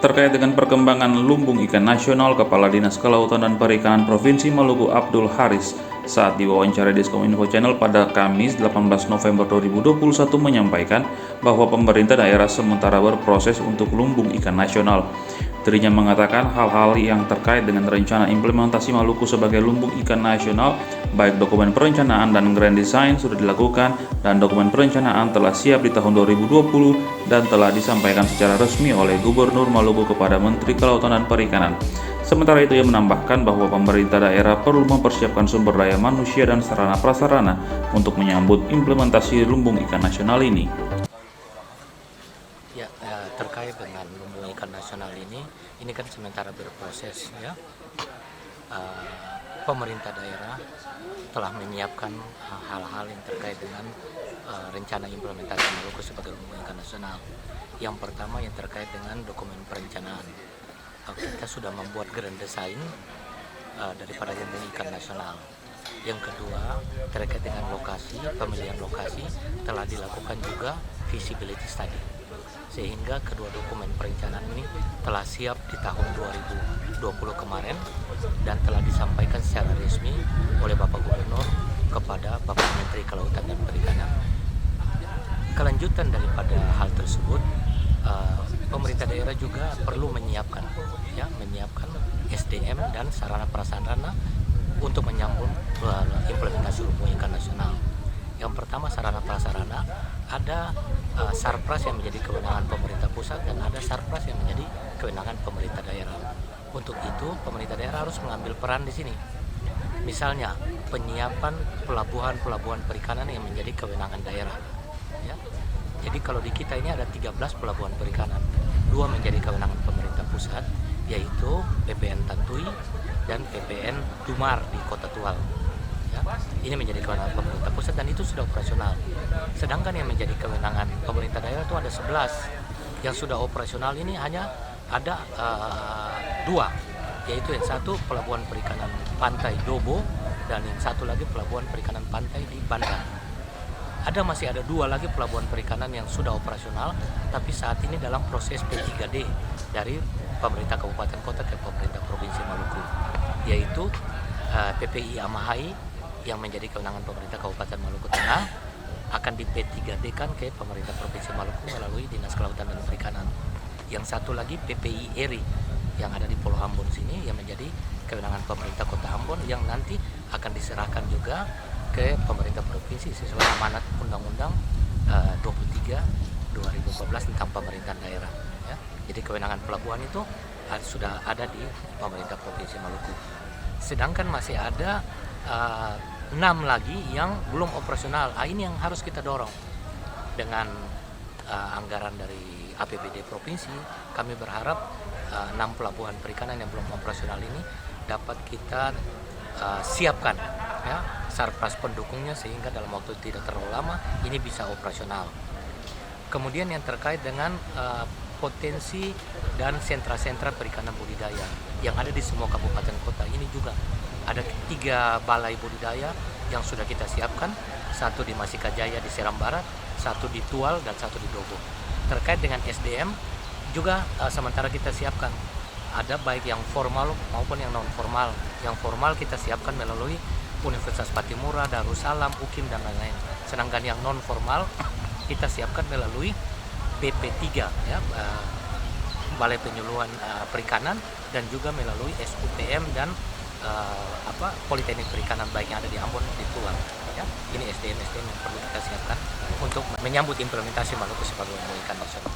Terkait dengan perkembangan lumbung ikan nasional, Kepala Dinas Kelautan dan Perikanan Provinsi Maluku Abdul Haris saat diwawancara Diskominfo Channel pada Kamis 18 November 2021 menyampaikan bahwa pemerintah daerah sementara berproses untuk lumbung ikan nasional. Dirinya mengatakan hal-hal yang terkait dengan rencana implementasi Maluku sebagai lumbung ikan nasional, baik dokumen perencanaan dan grand design sudah dilakukan dan dokumen perencanaan telah siap di tahun 2020 dan telah disampaikan secara resmi oleh Gubernur Maluku kepada Menteri Kelautan dan Perikanan. Sementara itu, ia menambahkan bahwa pemerintah daerah perlu mempersiapkan sumber daya manusia dan sarana prasarana untuk menyambut implementasi lumbung ikan nasional ini. Ya, terkait dengan lumbung ikan nasional ini kan sementara berproses ya. Pemerintah daerah telah menyiapkan hal-hal yang terkait dengan rencana implementasi Maluku sebagai lumbung ikan nasional. Yang pertama yang terkait dengan dokumen perencanaan. Kita sudah membuat grand design daripada lumbung ikan nasional. Yang kedua terkait dengan lokasi, pemilihan lokasi telah dilakukan juga feasibility study, sehingga kedua dokumen perencanaan ini telah siap di tahun 2020 kemarin dan telah disampaikan secara resmi oleh Bapak Gubernur kepada Bapak Menteri Kelautan dan Perikanan. Kelanjutan daripada hal tersebut, pemerintah daerah juga perlu menyiapkan SDM dan sarana prasarana untuk menyambut implementasi lumbung ikan nasional. Yang pertama, sarana prasarana, ada Sarpras yang menjadi kewenangan pemerintah pusat dan ada Sarpras yang menjadi kewenangan pemerintah daerah. Untuk itu, pemerintah daerah harus mengambil peran di sini. Misalnya, penyiapan pelabuhan perikanan yang menjadi kewenangan daerah. Ya. Jadi kalau di kita ini ada 13 pelabuhan perikanan, 2 menjadi kewenangan pemerintah pusat, yaitu PPN Tantui dan PPN Dumar di Kota Tual. Ya, ini menjadi kewenangan pemerintah pusat dan itu sudah operasional. Sedangkan yang menjadi kewenangan pemerintah daerah itu ada 11. Yang sudah operasional ini hanya ada 2, yaitu yang satu pelabuhan perikanan pantai Dobo dan yang satu lagi pelabuhan perikanan pantai di Bandar. Masih ada 2 lagi pelabuhan perikanan yang sudah operasional, tapi saat ini dalam proses P3D dari pemerintah kabupaten kota ke pemerintah provinsi Maluku, yaitu PPI Amahai yang menjadi kewenangan pemerintah Kabupaten Maluku Tengah akan di P3D-kan ke pemerintah Provinsi Maluku melalui Dinas Kelautan dan Perikanan. Yang satu lagi PPI Eri yang ada di Pulau Ambon sini yang menjadi kewenangan pemerintah Kota Ambon yang nanti akan diserahkan juga ke pemerintah provinsi sesuai amanat Undang-Undang 23 2014 tentang pemerintahan daerah. Ya. Jadi kewenangan pelabuhan itu sudah ada di pemerintah Provinsi Maluku. Sedangkan masih ada 6 lagi yang belum operasional. Ini yang harus kita dorong dengan anggaran dari APBD provinsi. Kami berharap 6 pelabuhan perikanan yang belum operasional ini dapat kita siapkan ya, Sarpras pendukungnya sehingga dalam waktu tidak terlalu lama ini bisa operasional. Kemudian yang terkait dengan potensi dan sentra-sentra perikanan budidaya yang ada di semua kabupaten kota ini juga ada 3 balai budidaya yang sudah kita siapkan, 1 di Masikajaya di Seram Barat, 1 di Tual dan 1 di Dobo. Terkait dengan SDM juga sementara kita siapkan, ada baik yang formal maupun yang non formal. Yang formal kita siapkan melalui Universitas Patimura, Darussalam, UKIM dan lain-lain. Sedangkan yang non formal kita siapkan melalui BP3 ya, Balai Penyuluhan Perikanan, dan juga melalui SUPM dan Politeknik Perikanan baik yang ada di Ambon di Tulang. Ya, ini SDM yang perlu kita siapkan untuk menyambut implementasi Maluku sebagai lumbung ikan nasional.